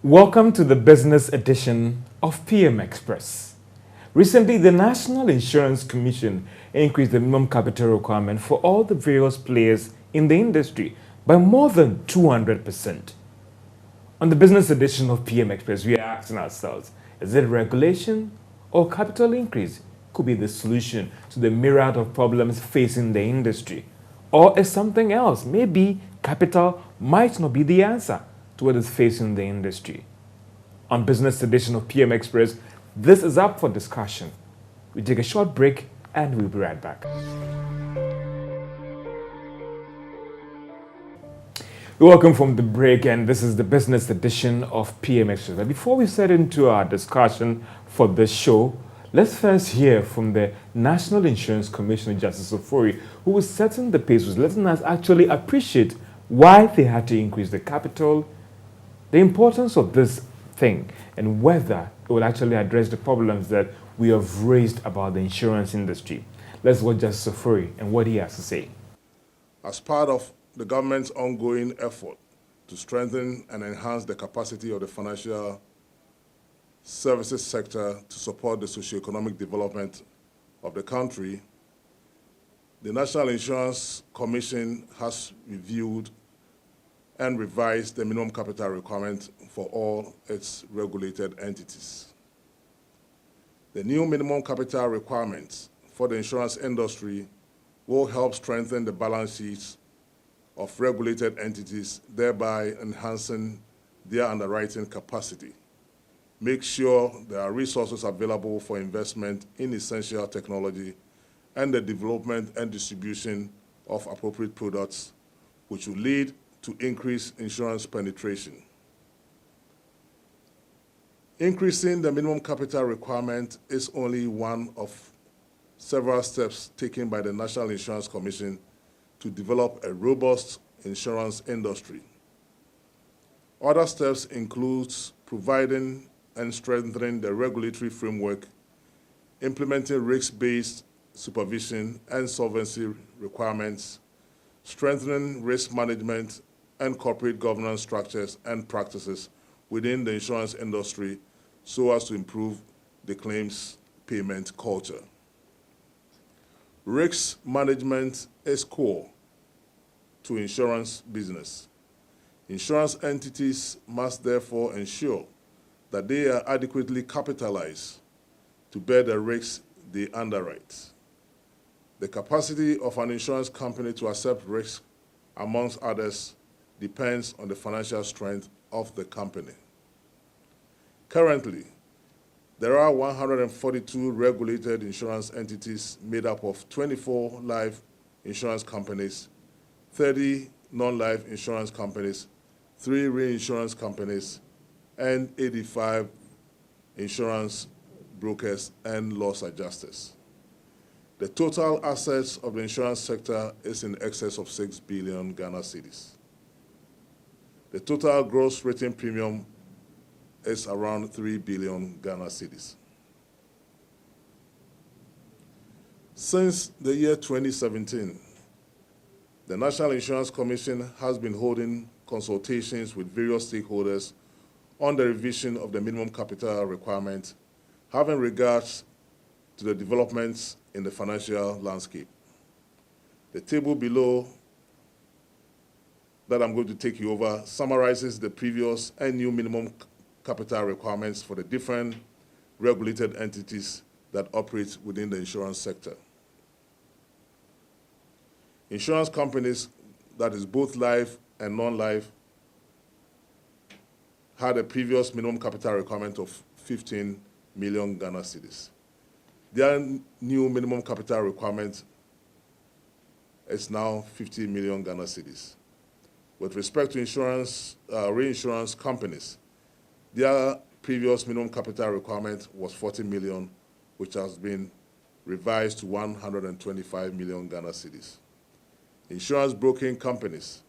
Welcome to the business edition of PM Express. Recently, the National Insurance Commission increased the minimum capital requirement for all the various players in the industry by more than 200%. On the business edition of PM Express, we are asking ourselves, is it regulation or capital increase could be the solution to the myriad of problems facing the industry? Or is something else? Maybe capital might not be the answer to what is facing the industry. On business edition of PM Express, this is up for discussion. We take a short break and we'll be right back. Welcome from the break, and this is the business edition of PM Express. But before we set into our discussion for this show, let's first hear from the National Insurance Commissioner, Justice Ofori, who was setting the pace, was letting us actually appreciate why they had to increase the capital, the importance of this thing, and whether it will actually address the problems that we have raised about the insurance industry. Let's watch Justice Ofori and what he has to say. As part of the government's ongoing effort to strengthen and enhance the capacity of the financial services sector to support the socio-economic development of the country, the National Insurance Commission has reviewed and revised the minimum capital requirement for all its regulated entities. The new minimum capital requirements for the insurance industry will help strengthen the balance sheets of regulated entities, thereby enhancing their underwriting capacity. Make sure there are resources available for investment in essential technology and the development and distribution of appropriate products, which will lead to increased insurance penetration. Increasing the minimum capital requirement is only one of several steps taken by the National Insurance Commission to develop a robust insurance industry. Other steps include providing and strengthening the regulatory framework, implementing risk-based supervision and solvency requirements, strengthening risk management and corporate governance structures and practices within the insurance industry so as to improve the claims payment culture. Risk management is core to insurance business. Insurance entities must therefore ensure that they are adequately capitalized to bear the risks they underwrite. The capacity of an insurance company to accept risk, amongst others, depends on the financial strength of the company. Currently, there are 142 regulated insurance entities made up of 24 life insurance companies, 30 non-life insurance companies, 3 reinsurance companies, and 85 insurance brokers and loss adjusters. The total assets of the insurance sector is in excess of 6 billion Ghana cedis. The total gross written premium is around 3 billion Ghana cedis. Since the year 2017, the National Insurance Commission has been holding consultations with various stakeholders on the revision of the minimum capital requirement, having regards to the developments in the financial landscape. The table below that I'm going to take you over summarizes the previous and new minimum capital requirements for the different regulated entities that operate within the insurance sector. Insurance companies, that is both life and non-life, had a previous minimum capital requirement of 15 million Ghana cedis. Their new minimum capital requirement is now 50 million Ghana cedis. With respect to reinsurance companies, their previous minimum capital requirement was 40 million, which has been revised to 125 million Ghana cedis. Insurance broking companies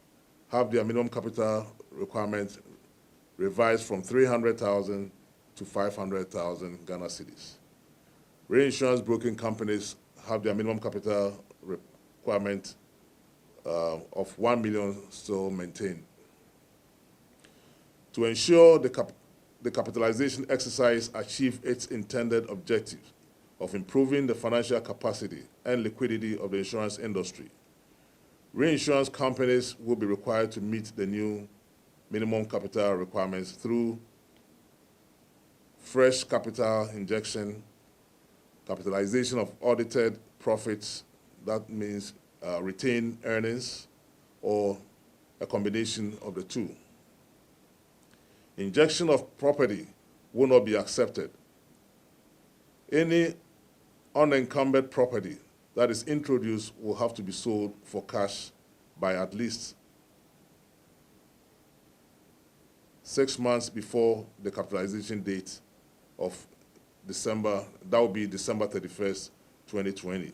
have their minimum capital requirement revised from 300,000 to 500,000 Ghana cedis. Reinsurance broking companies have their minimum capital requirement of 1 million still maintained. To ensure the the capitalization exercise achieve its intended objective of improving the financial capacity and liquidity of the insurance industry, reinsurance companies will be required to meet the new minimum capital requirements through fresh capital injection, capitalization of audited profits, that means retained earnings, or a combination of the two. Injection of property will not be accepted. Any unencumbered property that is introduced will have to be sold for cash by at least 6 months before the capitalization date of December, that will be December 31st, 2020.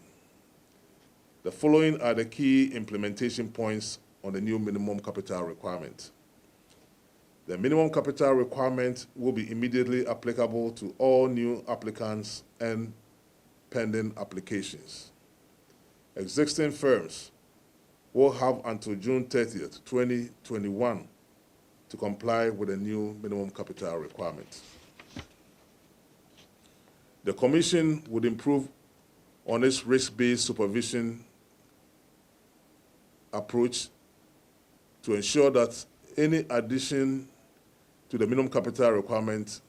The following are the key implementation points on the new minimum capital requirement. The minimum capital requirement will be immediately applicable to all new applicants and pending applications. Existing firms will have until June 30th, 2021 to comply with the new minimum capital requirement. The Commission would improve on its risk-based supervision approach to ensure that any addition to the minimum capital requirement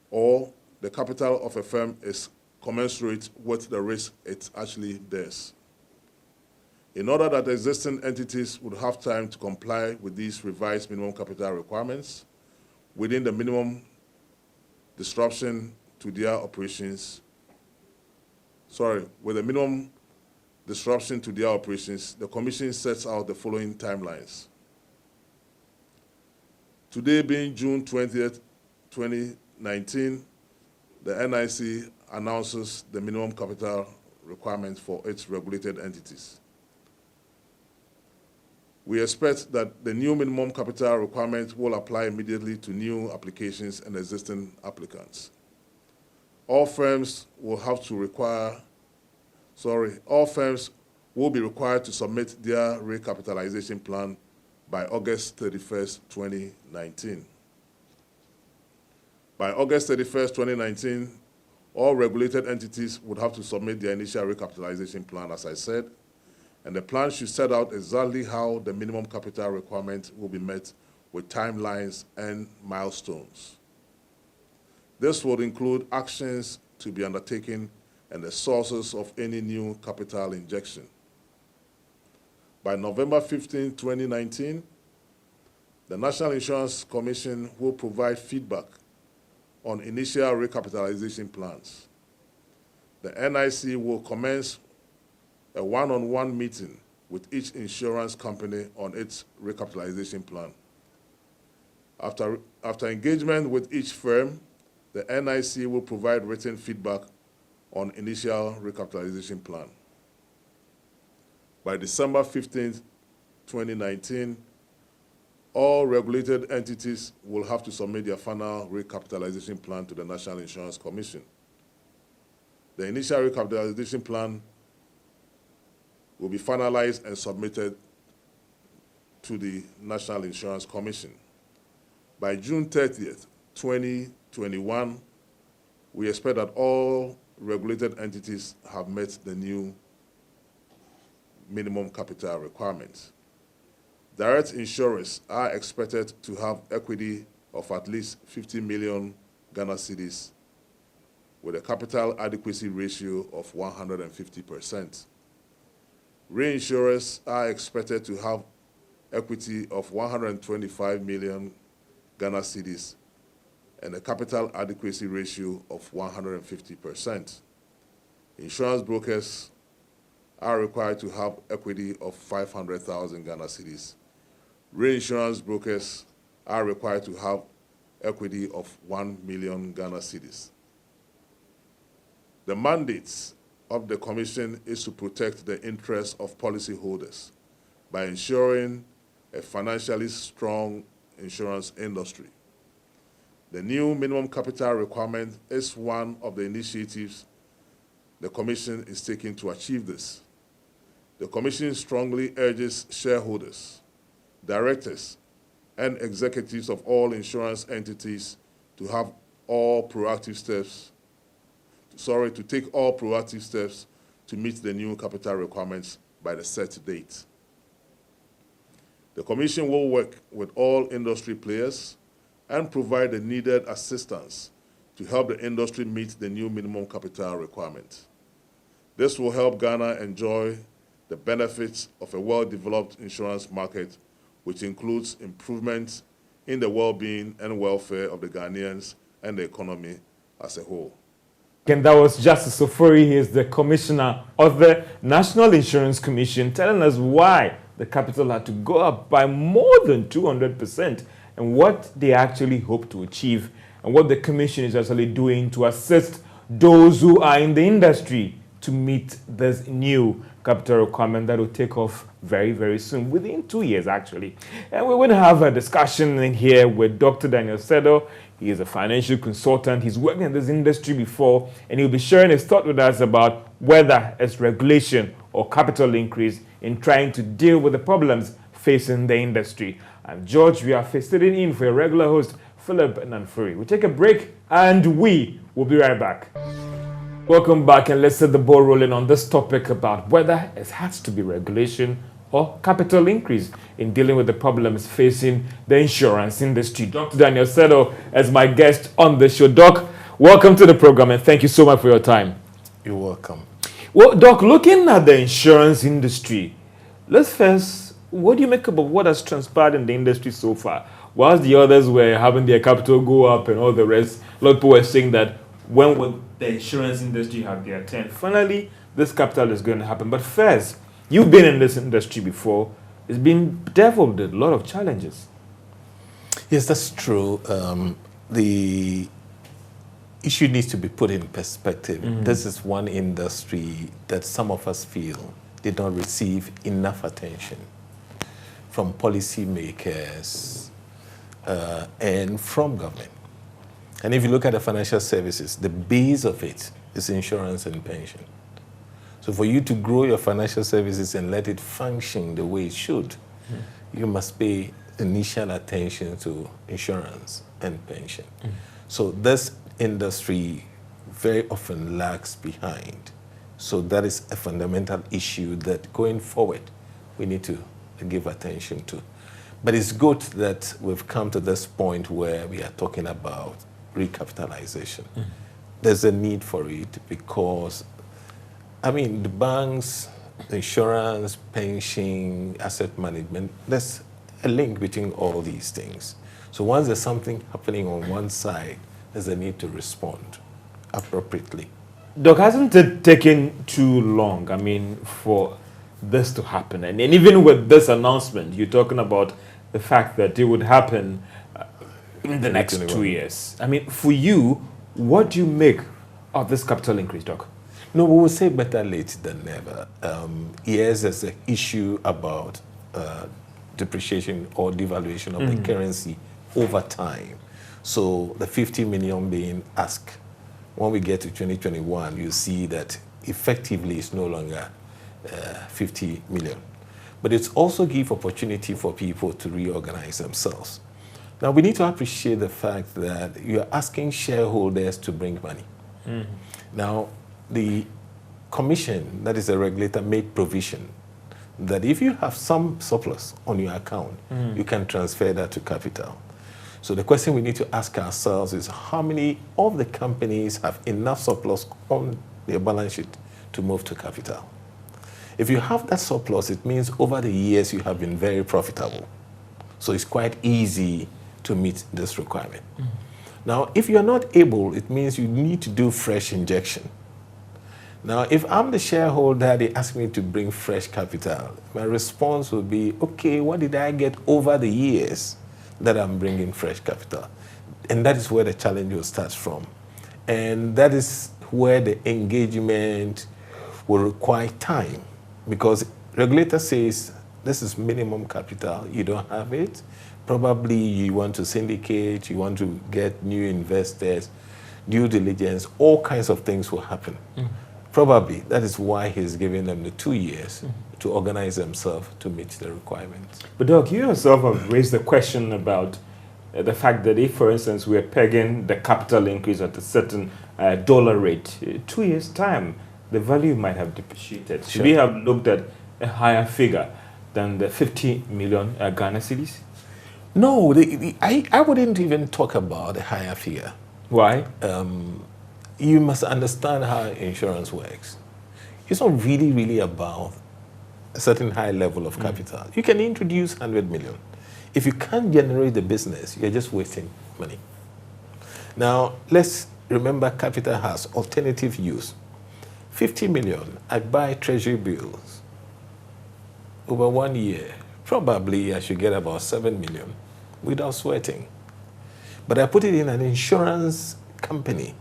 or the capital of a firm is commensurate with the risk it actually bears. In order that existing entities would have time to comply with these revised minimum capital requirements within the minimum disruption to their operations, with the minimum disruption to their operations, the Commission sets out the following timelines. Today being June 20th, 2019, the NIC announces the minimum capital requirements for its regulated entities. We expect that the new minimum capital requirement will apply immediately to new applications and existing applicants. All firms will be required to submit their recapitalization plan by August 31st, 2019. By August 31st, 2019, all regulated entities would have to submit their initial recapitalization plan, as I said, and the plan should set out exactly how the minimum capital requirement will be met with timelines and milestones. This would include actions to be undertaken and the sources of any new capital injection. By November 15, 2019, the National Insurance Commission will provide feedback on initial recapitalization plans. The NIC will commence a one-on-one meeting with each insurance company on its recapitalization plan. After engagement with each firm, the NIC will provide written feedback on initial recapitalization plan. By December 15, 2019, all regulated entities will have to submit their final recapitalization plan to the National Insurance Commission. The initial recapitalization plan will be finalized and submitted to the National Insurance Commission. By June 30th, 2021, we expect that all regulated entities have met the new minimum capital requirements. Direct insurers are expected to have equity of at least 50 million Ghana cedis with a capital adequacy ratio of 150%. Reinsurers are expected to have equity of 125 million Ghana cedis and a capital adequacy ratio of 150%. Insurance brokers are required to have equity of 500,000 Ghana cedis. Reinsurance brokers are required to have equity of 1 million Ghana cedis. The mandates of the Commission is to protect the interests of policyholders by ensuring a financially strong insurance industry. The new minimum capital requirement is one of the initiatives the Commission is taking to achieve this. The Commission strongly urges shareholders, directors, and executives of all insurance entities to have all proactive steps, to take all proactive steps to meet the new capital requirements by the set date. The Commission will work with all industry players and provide the needed assistance to help the industry meet the new minimum capital requirement. This will help Ghana enjoy the benefits of a well-developed insurance market, which includes improvements in the well-being and welfare of the Ghanaians and the economy as a whole. And that was Justice Ofori. He is the Commissioner of the National Insurance Commission, telling us why the capital had to go up by more than 200% and what they actually hope to achieve and what the Commission is actually doing to assist those who are in the industry to meet this new capital requirement that will take off very, very soon, within 2 years, actually. And we're going to have a discussion in here with Dr. Daniel Sedo. He is a financial consultant. He's worked in this industry before, and he'll be sharing his thought with us about whether it's regulation or capital increase in trying to deal with the problems facing the industry. I'm George. We are sitting in for your regular host, Philip Nanfuri. We'll take a break, and we will be right back. Welcome back, and let's set the ball rolling on this topic about whether it has to be regulation or capital increase in dealing with the problems facing the insurance industry. Dr. Daniel Sedo as my guest on the show. Doc, welcome to the program, and thank you so much for your time. You're welcome. Well, Doc, looking at the insurance industry, let's first, what do you make about what has transpired in the industry so far? Whilst the others were having their capital go up and all the rest, a lot of people were saying that when will the insurance industry have their turn? Finally, this capital is going to happen. But first, you've been in this industry before. It's been deviled with a lot of challenges. Yes, that's true. The issue needs to be put in perspective. This is one industry that some of us feel did not receive enough attention from policymakers and from government. And if you look at the financial services, the base of it is insurance and pension. So for you to grow your financial services and let it function the way it should, you must pay initial attention to insurance and pension. So this industry very often lags behind. So that is a fundamental issue that going forward we need to give attention to. But it's good that we've come to this point where we are talking about recapitalization. There's a need for it because, I mean, the banks, the insurance, pension, asset management, there's a link between all these things. So once there's something happening on one side, there's a need to respond appropriately. Doc, hasn't it taken too long, I mean, for this to happen? And even with this announcement, you're talking about the fact that it would happen in the next 2 years. I mean, for you, what do you make of this capital increase, Doc? No, we will say better late than never. Yes, there's an issue about depreciation or devaluation of the currency over time. So the 50 million being asked, when we get to 2021, you see that effectively it's no longer 50 million. But it's also give opportunity for people to reorganize themselves. Now, we need to appreciate the fact that you're asking shareholders to bring money. Now, the commission, that is a regulator, made provision that if you have some surplus on your account, you can transfer that to capital. So the question we need to ask ourselves is how many of the companies have enough surplus on their balance sheet to move to capital? If you have that surplus, it means over the years you have been very profitable. So it's quite easy to meet this requirement. Now, if you're not able, it means you need to do fresh injection. Now, if I'm the shareholder, they ask me to bring fresh capital, my response would be, okay, what did I get over the years that I'm bringing fresh capital? And that is where the challenge will start from. And that is where the engagement will require time, because regulator says, this is minimum capital, you don't have it. Probably you want to syndicate, you want to get new investors, due diligence, all kinds of things will happen. Probably that is why he's giving them the 2 years to organize themselves to meet the requirements. But Doc, you yourself have raised the question about the fact that if, for instance, we're pegging the capital increase at a certain dollar rate, 2 years' time, the value might have depreciated. Should we have looked at a higher figure than the 50 million Ghana cedis? No, I wouldn't even talk about a higher figure. Why? You must understand how insurance works. It's not really about a certain high level of capital. You can introduce 100 million. If you can't generate the business, you're just wasting money. Now, let's remember capital has alternative use. 50 million, I buy treasury bills. Over 1 year, probably I should get about 7 million without sweating. But I put it in an insurance company.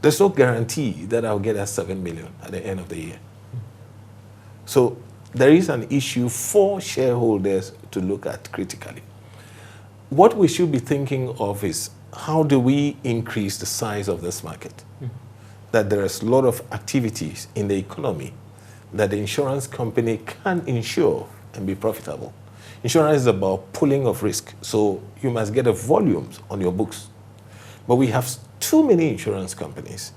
There's no guarantee that I'll get that 7 million at the end of the year. So there is an issue for shareholders to look at critically. What we should be thinking of is how do we increase the size of this market? That there is a lot of activities in the economy that the insurance company can insure and be profitable. Insurance is about pulling of risk, so you must get the volumes on your books. But we have too many insurance companies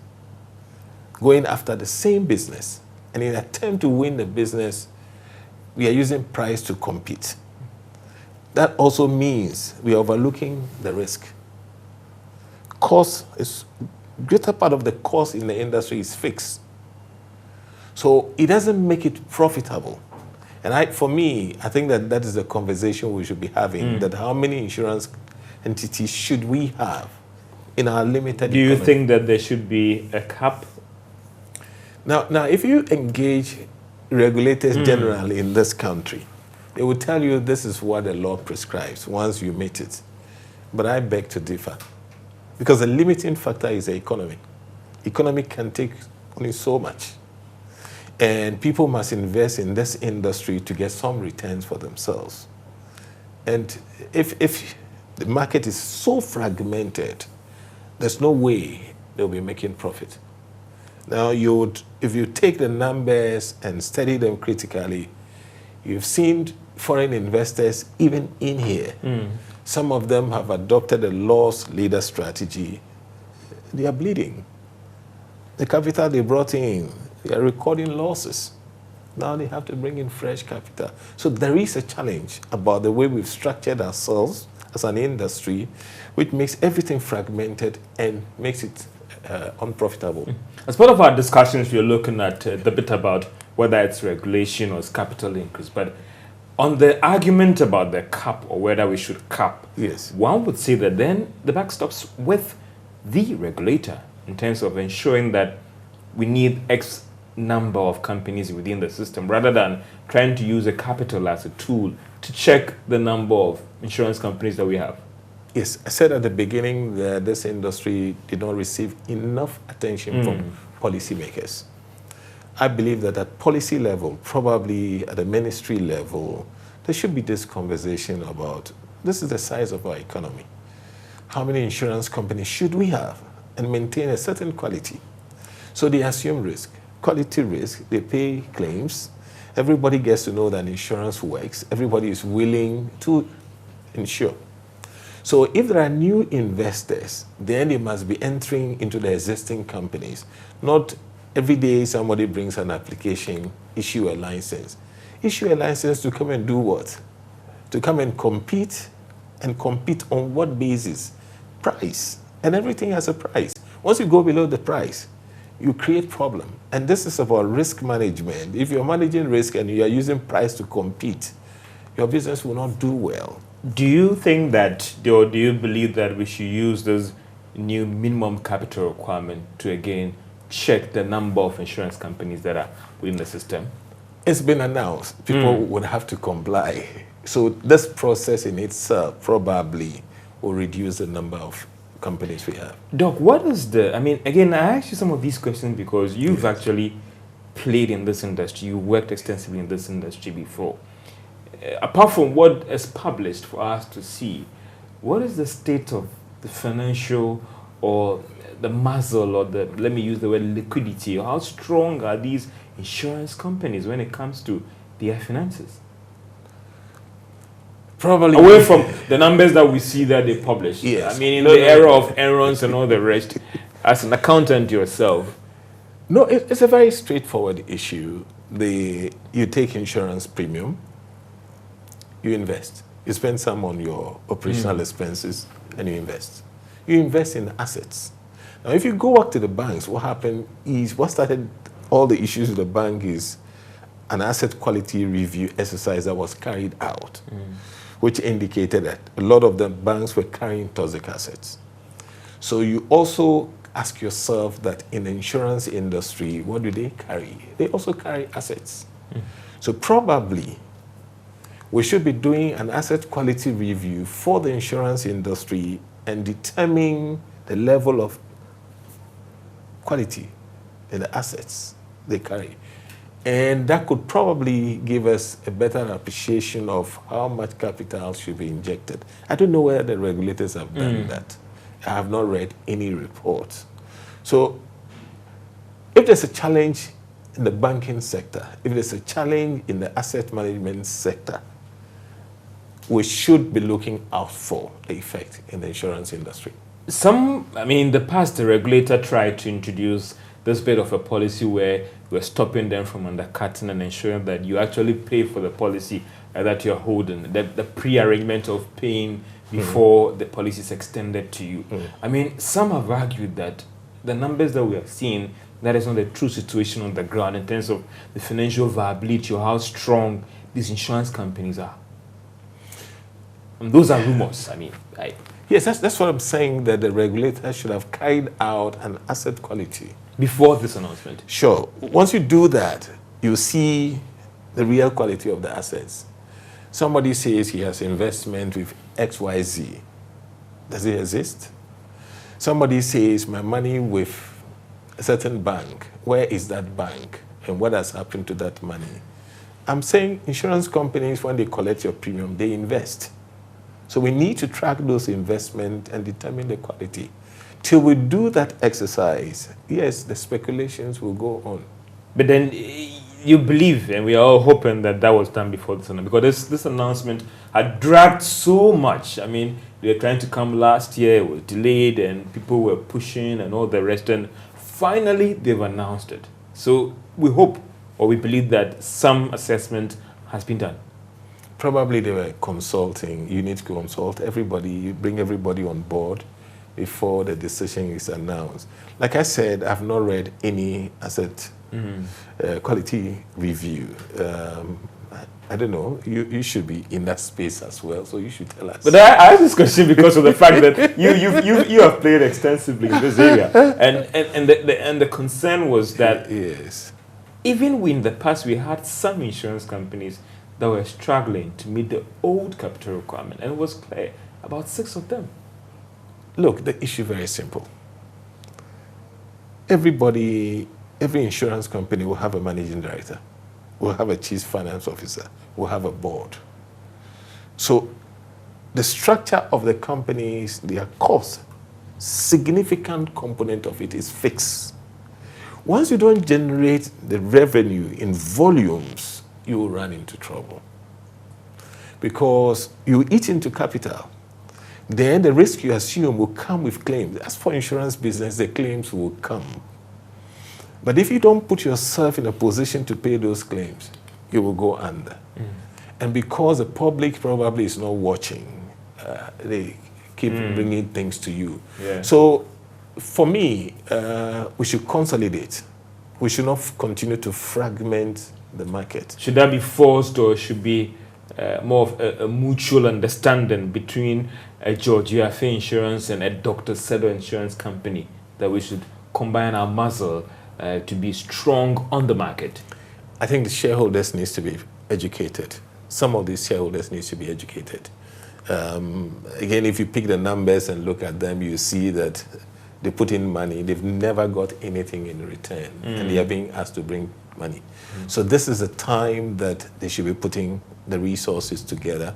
going after the same business, and in an attempt to win the business, we are using price to compete. That also means we are overlooking the risk. Cost is, greater part of the cost in the industry is fixed. So it doesn't make it profitable. And for me, I think that is the conversation we should be having, that how many insurance entities should we have in our limited Do you economy? think that there should be a cap? Now, if you engage regulators generally in this country, they will tell you this is what the law prescribes once you meet it. But I beg to differ. Because the limiting factor is the economy. Economy can take only so much. And people must invest in this industry to get some returns for themselves. And if the market is so fragmented, there's no way they'll be making profit. Now, if you take the numbers and study them critically, you've seen foreign investors even in here. Some of them have adopted a loss leader strategy. They are bleeding. The capital they brought in, they are recording losses. Now they have to bring in fresh capital. So there is a challenge about the way we've structured ourselves as an industry, which makes everything fragmented and makes it unprofitable. As part of our discussions, we're looking at the bit about whether it's regulation or it's capital increase. But on the argument about the cap or whether we should cap, Yes. one would say that then the buck stops with the regulator in terms of ensuring that we need X number of companies within the system rather than trying to use a capital as a tool to check the number of insurance companies that we have. Yes, I said at the beginning that this industry did not receive enough attention from policymakers. I believe that at policy level, probably at the ministry level, there should be this conversation about this is the size of our economy. How many insurance companies should we have and maintain a certain quality? So they assume risk, quality risk, they pay claims. Everybody gets to know that insurance works. Everybody is willing to insure. So if there are new investors, then they must be entering into the existing companies. Not every day somebody brings an application, issue a license. Issue a license to come and do what? To come and compete on what basis? Price. And everything has a price. Once you go below the price, you create problem. And this is about risk management. If you're managing risk and you are using price to compete, your business will not do well. Do you think that, or do you believe that we should use this new minimum capital requirement to again check the number of insurance companies that are within the system? It's been announced. People would have to comply. So this process in itself probably will reduce the number of companies we have. Doc, what is again, I asked you some of these questions because you've actually played in this industry. You worked extensively in this industry before. Apart from what is published for us to see, what is the state of the financial or the muscle or let me use the word liquidity? How strong are these insurance companies when it comes to their finances? Probably Away from the numbers that we see that they publish. Yes. I mean, in the era of Enrons and all the rest, as an accountant yourself. No, it's a very straightforward issue. You take insurance premium, you invest. You spend some on your operational expenses, and you invest. You invest in assets. Now, if you go back to the banks, what happened is, what started all the issues with the bank is an asset quality review exercise that was carried out, which indicated that a lot of the banks were carrying toxic assets. So you also ask yourself that in the insurance industry, what do they carry? They also carry assets. So probably we should be doing an asset quality review for the insurance industry and determine the level of quality in the assets they carry. And that could probably give us a better appreciation of how much capital should be injected. I don't know whether the regulators have done that. I have not read any report. So if there's a challenge in the banking sector, if there's a challenge in the asset management sector, we should be looking out for the effect in the insurance industry. In the past, the regulator tried to introduce this bit of a policy where we're stopping them from undercutting and ensuring that you actually pay for the policy that you're holding, the pre-arrangement of paying before the policy is extended to you. Some have argued that the numbers that we have seen, that is not the true situation on the ground in terms of the financial viability or how strong these insurance companies are. And those are rumors. Yes, that's what I'm saying, that the regulator should have carried out an asset quality. Before this announcement? Sure. Once you do that, you see the real quality of the assets. Somebody says he has investment with XYZ. Does it exist? Somebody says my money with a certain bank. Where is that bank? And what has happened to that money? I'm saying insurance companies, when they collect your premium, they invest. So we need to track those investments and determine the quality. Till we do that exercise, yes, the speculations will go on. But then you believe, and we are all hoping that that was done before this announcement, because this announcement had dragged so much. They were trying to come last year, it was delayed, and people were pushing and all the rest, and finally they've announced it. So we hope, or we believe, that some assessment has been done. Probably they were consulting. You need to consult everybody, you bring everybody on board before the decision is announced. Like I said, I've not read any asset quality review. I don't know. You should be in that space as well, so you should tell us. But I ask this question because of the fact that you have played extensively in this area, and the concern was that yes, even in the past we had some insurance companies that were struggling to meet the old capital requirement, and it was clear about 6 of them. Look, the issue is very simple. Every insurance company will have a managing director, will have a chief finance officer, will have a board. So the structure of the companies, their cost, significant component of it is fixed. Once you don't generate the revenue in volumes, you will run into trouble. Because you eat into capital, then the risk you assume will come with claims. As for insurance business, the claims will come. But if you don't put yourself in a position to pay those claims, you will go under. And because the public probably is not watching, they keep bringing things to you. Yeah. So for me, we should consolidate. We should not continue to fragment the market. Should that be forced, or should be more of a mutual understanding between a George UFA Insurance and a Dr. Sedo Insurance Company, that we should combine our muscle to be strong on the market? I think the shareholders need to be educated. Some of these shareholders need to be educated. Again, if you pick the numbers and look at them, you see that they put in money. They've never got anything in return, and they are being asked to bring money. So this is a time that they should be putting the resources together.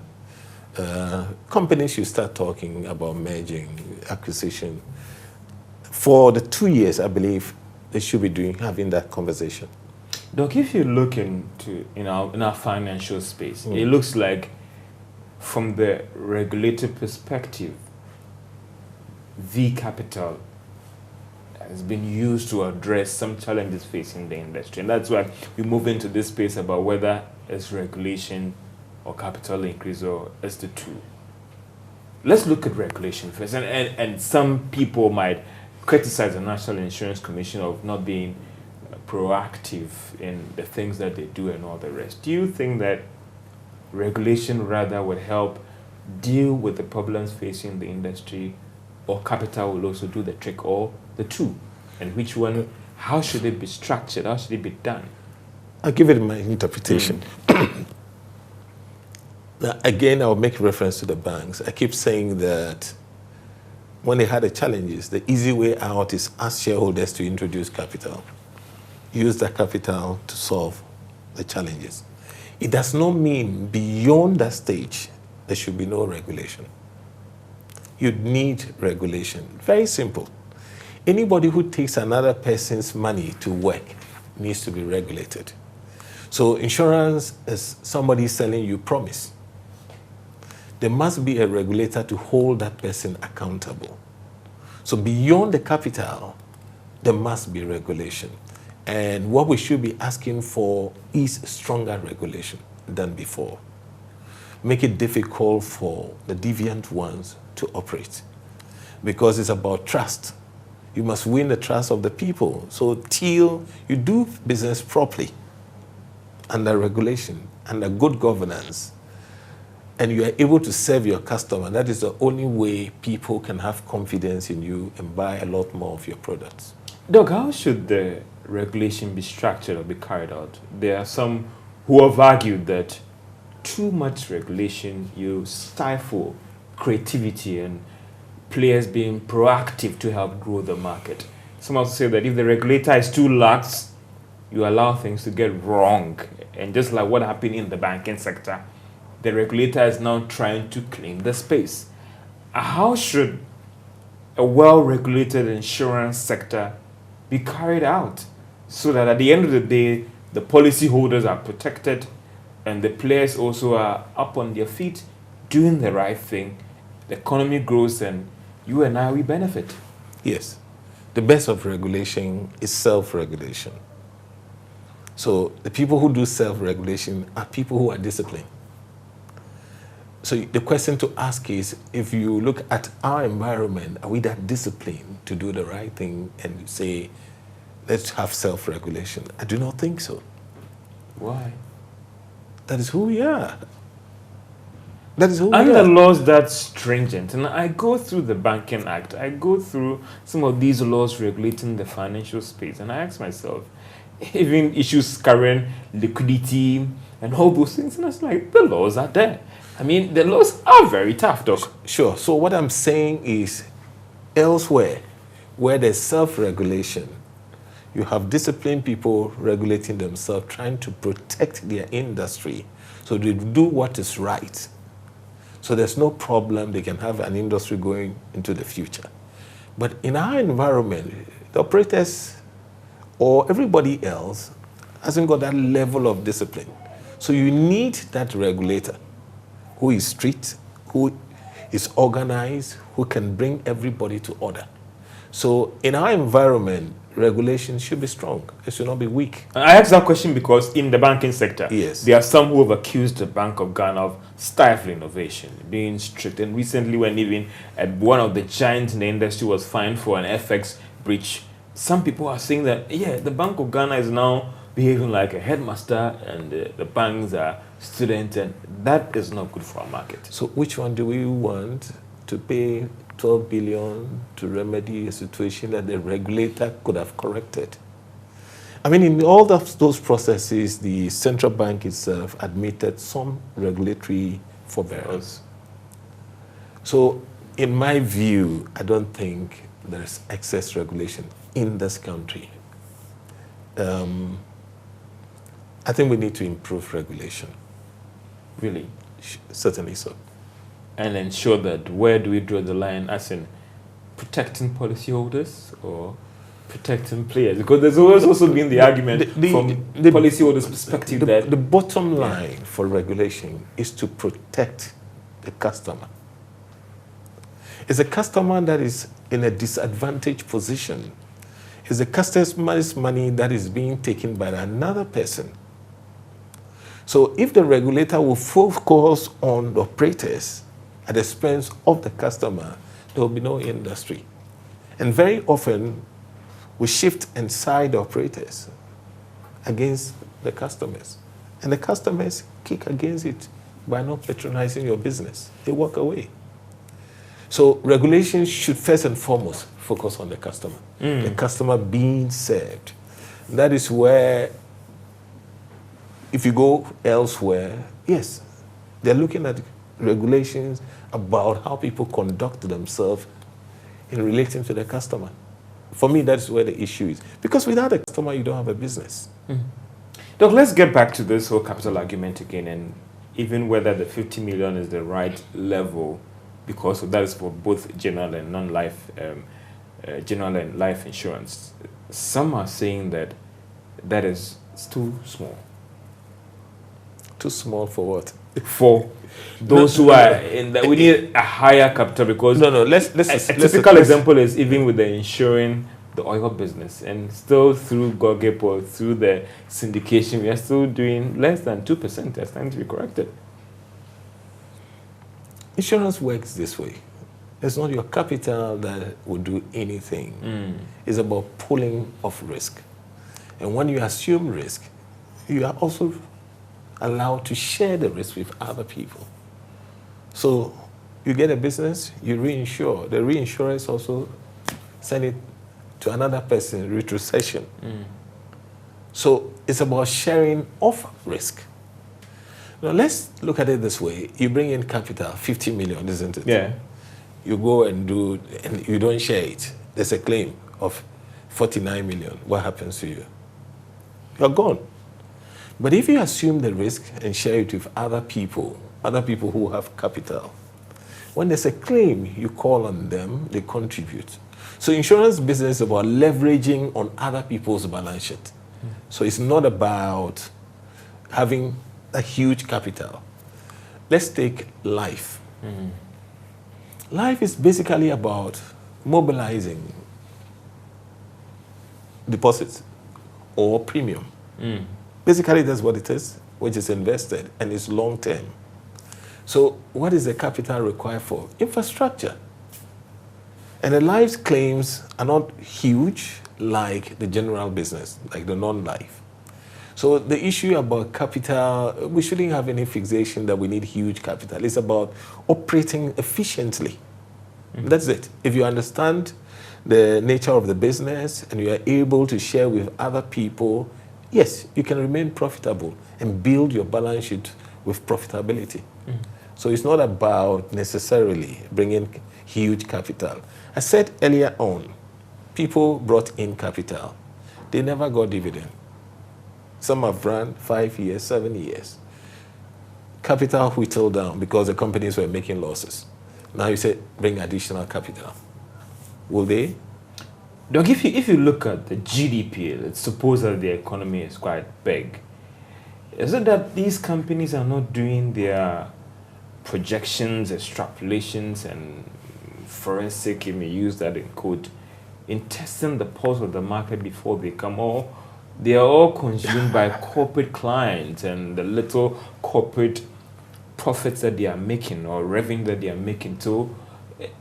Companies should start talking about merging, acquisition. For the 2 years, I believe they should be having that conversation. Doc, if you look into in our financial space, it looks like from the regulator perspective, V capital has been used to address some challenges facing the industry. And that's why we move into this space about whether it's regulation or capital increase or it's the two. Let's look at regulation first. And some people might criticize the National Insurance Commission of not being proactive in the things that they do and all the rest. Do you think that regulation rather would help deal with the problems facing the industry, or capital will also do the trick, or the two? And which one, how should it be structured? How should it be done? I'll give it my interpretation. Now, again, I'll make reference to the banks. I keep saying that when they had the challenges, the easy way out is ask shareholders to introduce capital. Use that capital to solve the challenges. It does not mean beyond that stage, there should be no regulation. You'd need regulation. Very simple. Anybody who takes another person's money to work needs to be regulated. So insurance is somebody selling you promise. There must be a regulator to hold that person accountable. So beyond the capital, there must be regulation. And what we should be asking for is stronger regulation than before. Make it difficult for the deviant ones to operate, because it's about trust. You must win the trust of the people. So till you do business properly, under regulation, under good governance, and you are able to serve your customer, that is the only way people can have confidence in you and buy a lot more of your products. Doc, how should the regulation be structured or be carried out? There are some who have argued that too much regulation, you stifle creativity and players being proactive to help grow the market. Some also say that if the regulator is too lax, you allow things to get wrong. And just like what happened in the banking sector, the regulator is now trying to claim the space. How should a well-regulated insurance sector be carried out so that at the end of the day, the policyholders are protected and the players also are up on their feet doing the right thing, the economy grows, and you and I, we benefit? Yes. The best of regulation is self-regulation. So the people who do self-regulation are people who are disciplined. So the question to ask is, if you look at our environment, are we that disciplined to do the right thing and say, let's have self-regulation? I do not think so. Why? That is who we are. That is who we And are. the laws that stringent. And I go through the Banking Act. I go through some of these laws regulating the financial space. And I ask myself, even issues carrying liquidity and all those things. And it's like, the laws are there. I mean, the laws are very tough, Doc. Sure. So what I'm saying is, elsewhere, where there's self-regulation, you have disciplined people regulating themselves, trying to protect their industry so they do what is right. So there's no problem. They can have an industry going into the future. But in our environment, the operators or everybody else hasn't got that level of discipline. So you need that regulator who is strict, who is organized, who can bring everybody to order. So in our environment, regulation should be strong. It should not be weak. I ask that question because in the banking sector, Yes, there are some who have accused the Bank of Ghana of stifling innovation, being strict. And recently, when even one of the giants in the industry was fined for an FX breach, some people are saying that, yeah, the Bank of Ghana is now behaving like a headmaster and the banks are students, and that is not good for our market. So which one do we want to pay 12 billion to remedy a situation that the regulator could have corrected? I mean, in all those processes, the central bank itself admitted some regulatory forbearance. So in my view, I don't think there's excess regulation in this country. I think we need to improve regulation. Really? Certainly so. And ensure that where do we draw the line, as in protecting policyholders or protecting players? Because there's always also been the argument from the policyholders' perspective that the bottom line for regulation is to protect the customer. It's a customer that is in a disadvantaged position. It's the customer's money that is being taken by another person. So if the regulator will focus on the operators at the expense of the customer, there will be no industry. And very often, we shift and side the operators against the customers. And the customers kick against it by not patronizing your business. They walk away. So regulations should first and foremost focus on the customer. The customer being served. That is where, if you go elsewhere, yes, they're looking at regulations about how people conduct themselves in relating to the customer. For me, that's where the issue is. Because without a customer, you don't have a business. Doc, let's get back to this whole capital argument again, and even whether the 50 million is the right level, because that is for both general and non-life, general and life insurance. Some are saying that that is too small. Too small for what? For those who are in that, we need a higher capital, because a typical example is even with the insuring the oil business, and still through GOGEP or through the syndication, we are still doing less than 2%. That's time to be corrected. Insurance works this way. It's not your capital that will do anything. It's about pulling off risk. And when you assume risk, you are also allowed to share the risk with other people. So you get a business, you reinsure. The reinsurers also send it to another person, retrocession. So it's about sharing of risk. Now let's look at it this way. You bring in capital, 50 million, isn't it? Yeah. You go and do, and you don't share it. There's a claim of 49 million. What happens to you? You're gone. But if you assume the risk and share it with other people who have capital, when there's a claim, you call on them, they contribute. So insurance business is about leveraging on other people's balance sheet. So it's not about having a huge capital. Let's take life. Life is basically about mobilizing deposits or premium. Basically, that's what it is, which is invested, and it's long term. So what is the capital required for? Infrastructure. And the life claims are not huge like the general business, like the non-life. So the issue about capital, we shouldn't have any fixation that we need huge capital. It's about operating efficiently. That's it. If you understand the nature of the business and you are able to share with other people, yes, you can remain profitable and build your balance sheet with profitability. So it's not about necessarily bringing huge capital. I said earlier on, people brought in capital. They never got dividend. Some have run 5 years, 7 years. Capital whittled down because the companies were making losses. Now you say, bring additional capital. Will they? Doc, if you look at the GDP, let's suppose that the economy is quite big. Is it that these companies are not doing their projections, extrapolations, and forensic, you may use that in quote, in testing the pulse of the market before they come, or they are all consumed by corporate clients and the little corporate profits that they are making or revenue that they are making too?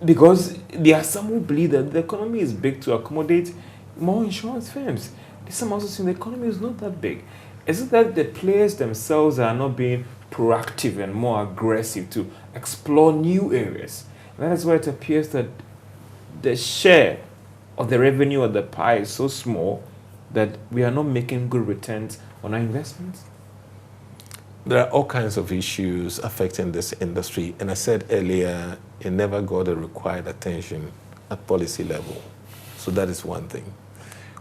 Because there are some who believe that the economy is big to accommodate more insurance firms. There's some also saying the economy is not that big. Is it that the players themselves are not being proactive and more aggressive to explore new areas? That is why it appears that the share of the revenue of the pie is so small that we are not making good returns on our investments? There are all kinds of issues affecting this industry. And I said earlier, it never got the required attention at policy level. So that is one thing.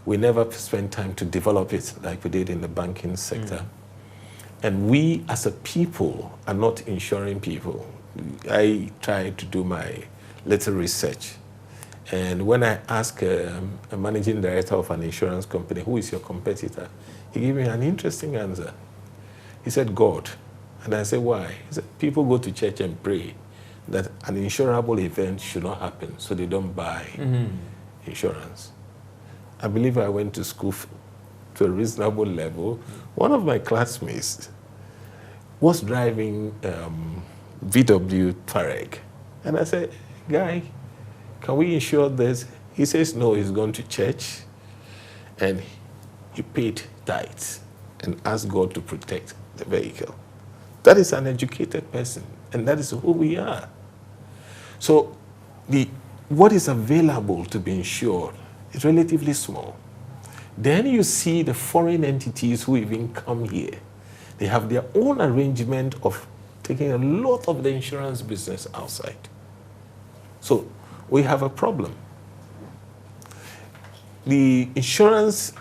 We never spent time to develop it like we did in the banking sector. And we as a people are not insuring people. I tried to do my little research. And when I asked a managing director of an insurance company, who is your competitor? He gave me an interesting answer. He said, God. And I said, why? He said, people go to church and pray that an insurable event should not happen, so they don't buy insurance. I believe I went to school to a reasonable level. One of my classmates was driving VW Touareg. And I said, guy, can we insure this? He says, no, he's gone to church and he paid tithes and asked God to protect the vehicle. That is an educated person, and that is who we are. So what is available to be insured is relatively small. Then you see the foreign entities who even come here. They have their own arrangement of taking a lot of the insurance business outside. So we have a problem. The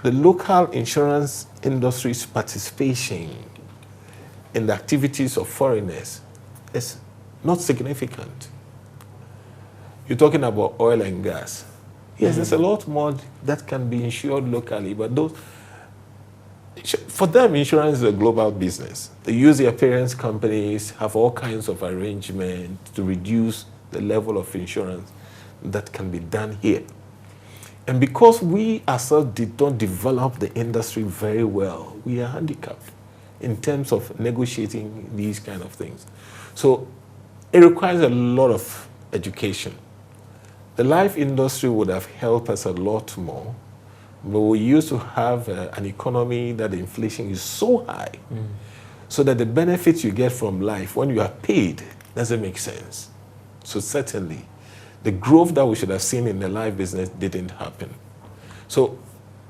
local insurance industry's participation in the activities of foreigners is not significant. You're talking about oil and gas. Yes, there's a lot more that can be insured locally, but for them, insurance is a global business. They use their parents' companies, have all kinds of arrangements to reduce the level of insurance that can be done here. And because we ourselves don't develop the industry very well, we are handicapped in terms of negotiating these kind of things. So it requires a lot of education. The life industry would have helped us a lot more, but we used to have an economy that the inflation is so high, so that the benefits you get from life when you are paid doesn't make sense. So certainly, the growth that we should have seen in the life business didn't happen. So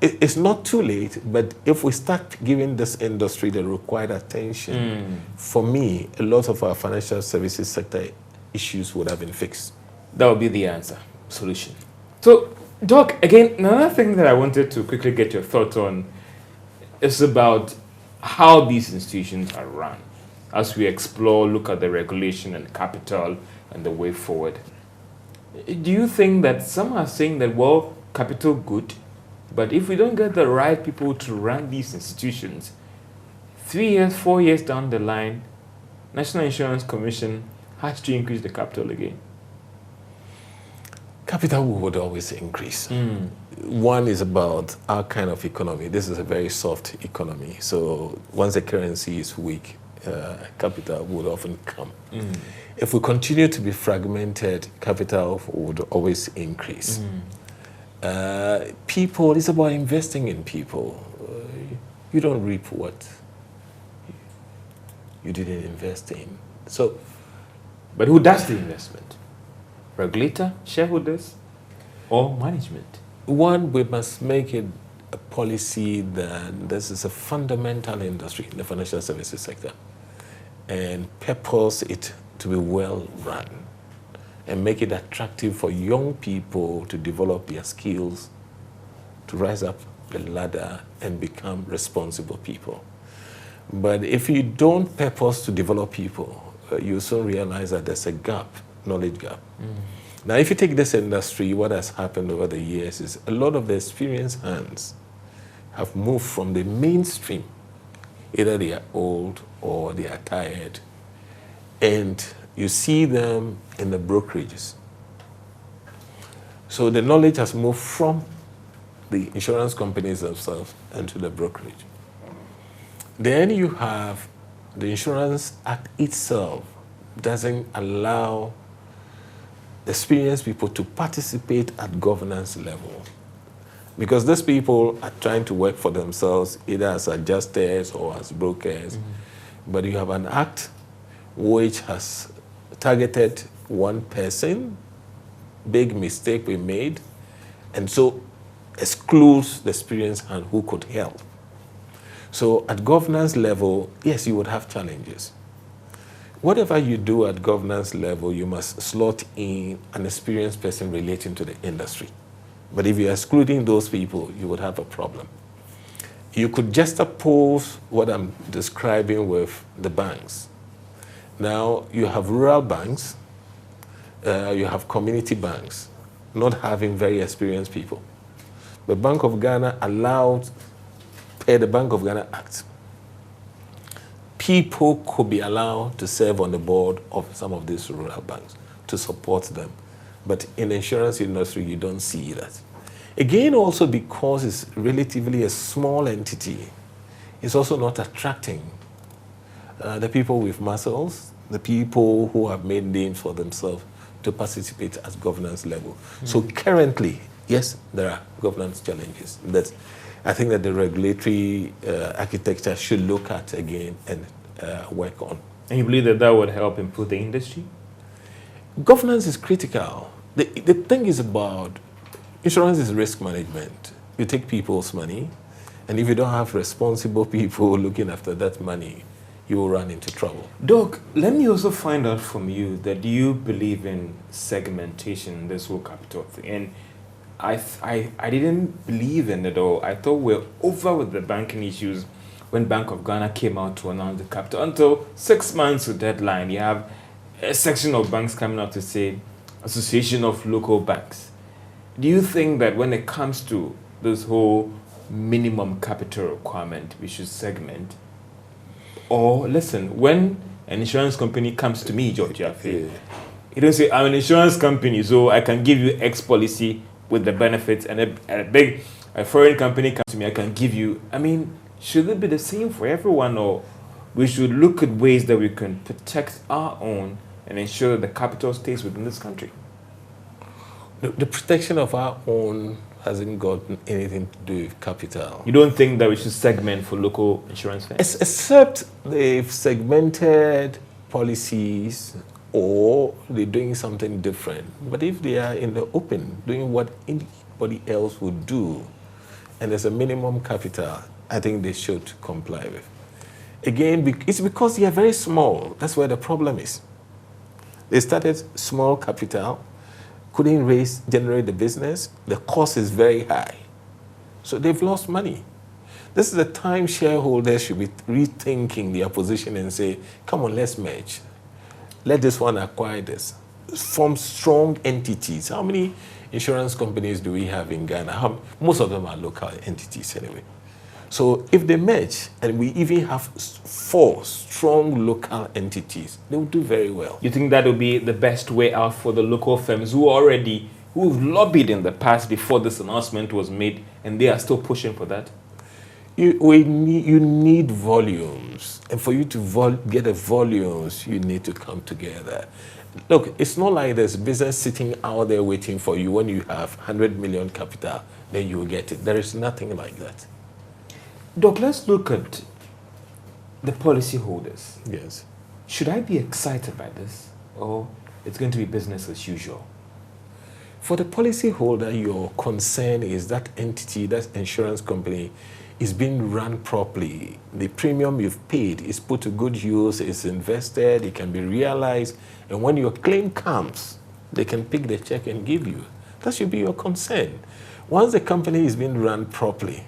it's not too late, but if we start giving this industry the required attention, for me, a lot of our financial services sector issues would have been fixed. That would be the answer, solution. So, Doc, again, another thing that I wanted to quickly get your thoughts on is about how these institutions are run. As we explore, look at the regulation and capital and the way forward. Do you think that some are saying that, well, capital good, but if we don't get the right people to run these institutions, 3 years, 4 years down the line, National Insurance Commission has to increase the capital again? Capital would always increase. One is about our kind of economy. This is a very soft economy. So once the currency is weak, capital would often come. If we continue to be fragmented, capital would always increase. People, it's about investing in people. You don't reap what you didn't invest in. So, but who does the investment? Regulator, shareholders, or management? One, we must make it a policy that this is a fundamental industry in the financial services sector, and purpose it to be well run, and make it attractive for young people to develop their skills, to rise up the ladder and become responsible people. But if you don't purpose to develop people, you soon realize that there's a gap, knowledge gap. Now, if you take this industry, what has happened over the years is a lot of the experienced hands have moved from the mainstream. Either they are old or they are tired, and you see them in the brokerages. So the knowledge has moved from the insurance companies themselves into the brokerage. Then you have the Insurance Act itself doesn't allow experienced people to participate at governance level, because these people are trying to work for themselves either as adjusters or as brokers. But you have an act which has targeted one person, big mistake we made, and so excludes the experienced hand who could help. So at governance level, yes, you would have challenges. Whatever you do at governance level, you must slot in an experienced person relating to the industry. But if you're excluding those people, you would have a problem. You could just oppose what I'm describing with the banks. Now, you have rural banks, you have community banks. not having very experienced people. The Bank of Ghana allowed, per the Bank of Ghana Act, people could be allowed to serve on the board of some of these rural banks to support them. But in the insurance industry, you don't see that. Again, also because it's relatively a small entity, it's also not attracting the people with muscles, the people who have made names for themselves to participate at governance level. So currently, yes, there are governance challenges that I think that the regulatory architecture should look at again and work on. And you believe that that would help improve the industry? Governance is critical. The thing is about insurance is risk management. You take people's money, and if you don't have responsible people looking after that money, you will run into trouble. Doc, let me also find out from you that you believe in segmentation, this whole capital thing. And I didn't believe in it all. I thought we're over with the banking issues when Bank of Ghana came out to announce the capital. Until 6 months to deadline, you have a section of banks coming out to say Association of Local Banks. Do you think that when it comes to this whole minimum capital requirement, we should segment? Or listen, when an insurance company comes to me, George Yafe, you don't say, I'm an insurance company, so I can give you X policy with the benefits, and a foreign company comes to me, I can give you. I mean, should it be the same for everyone, or we should look at ways that we can protect our own and ensure that the capital stays within this country? The protection of our own hasn't got anything to do with capital. You don't think that we should segment for local insurance firms? Except they've segmented policies or they're doing something different. But if they are in the open, doing what anybody else would do, and there's a minimum capital, I think they should comply with. Again, it's because they are very small. That's where the problem is. They started small capital, couldn't generate the business. The cost is very high. So they've lost money. This is the time shareholders should be rethinking their position and say, come on, let's merge. Let this one acquire this. Form strong entities. How many insurance companies do we have in Ghana? Most of them are local entities anyway. So if they merge, and we even have 4 strong local entities, they will do very well. You think that will be the best way out for the local firms who've lobbied in the past before this announcement was made, and they are still pushing for that? You need volumes, and for you to get the volumes, you need to come together. Look, it's not like there's business sitting out there waiting for you. When you have 100 million capital, then you will get it. There is nothing like that. Doc, let's look at the policyholders. Yes. Should I be excited by this, or it's going to be business as usual? For the policyholder, your concern is that entity, that insurance company, is being run properly. The premium you've paid is put to good use, it's invested, it can be realized, and when your claim comes, they can pick the check and give you. That should be your concern. Once the company is being run properly,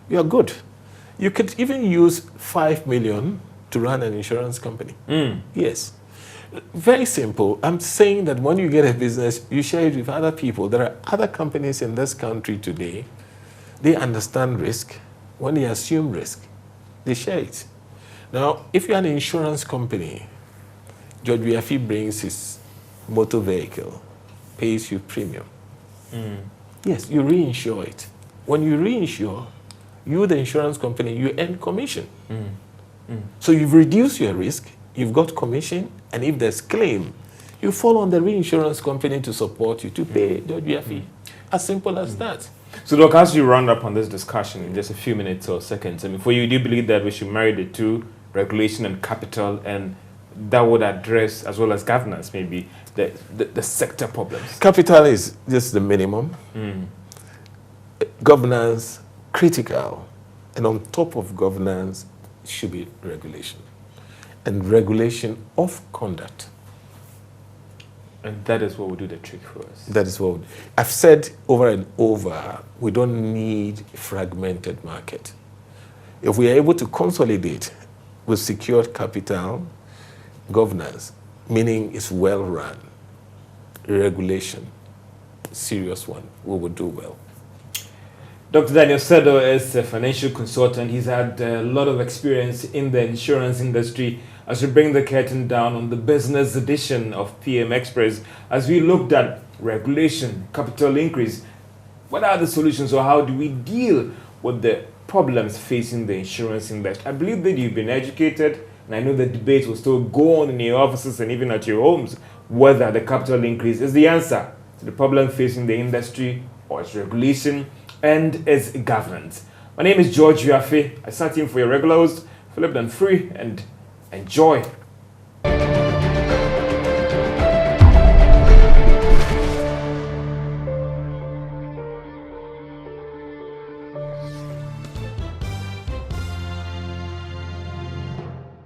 you are good. You could even use 5 million to run an insurance company. Yes. Very simple. I'm saying that when you get a business, you share it with other people. There are other companies in this country today. They understand risk. When they assume risk, they share it. Now, if you're an insurance company, George Biafi brings his motor vehicle, pays you premium. Yes, you reinsure it. When you reinsure, you, the insurance company, you earn commission. So you've reduced your risk, you've got commission, and if there's claim, you fall on the reinsurance company to support you, to pay George Biafi. As simple as that. So, Doc, as you round up on this discussion in just a few minutes or seconds, I mean, for you, do you believe that we should marry the two, regulation and capital, and that would address, as well as governance, maybe, the sector problems? Capital is just the minimum. Governance, critical. And on top of governance should be regulation. And regulation of conduct. And that is what will do the trick for us. That is what I've said over and over. We don't need fragmented market. If we are able to consolidate with secured capital, governance, meaning it's well run, regulation, serious one, we would do well. Dr. Daniel Sedo is a financial consultant. He's had a lot of experience in the insurance industry. As we bring the curtain down on the business edition of PM Express, as we looked at regulation, capital increase, what are the solutions, or how do we deal with the problems facing the insurance industry? I believe that you've been educated, and I know the debate will still go on in your offices and even at your homes, whether the capital increase is the answer to the problem facing the industry, or its regulation and its governance. My name is George Yafe. I sat in for your regular host, Philip Danfree, and enjoy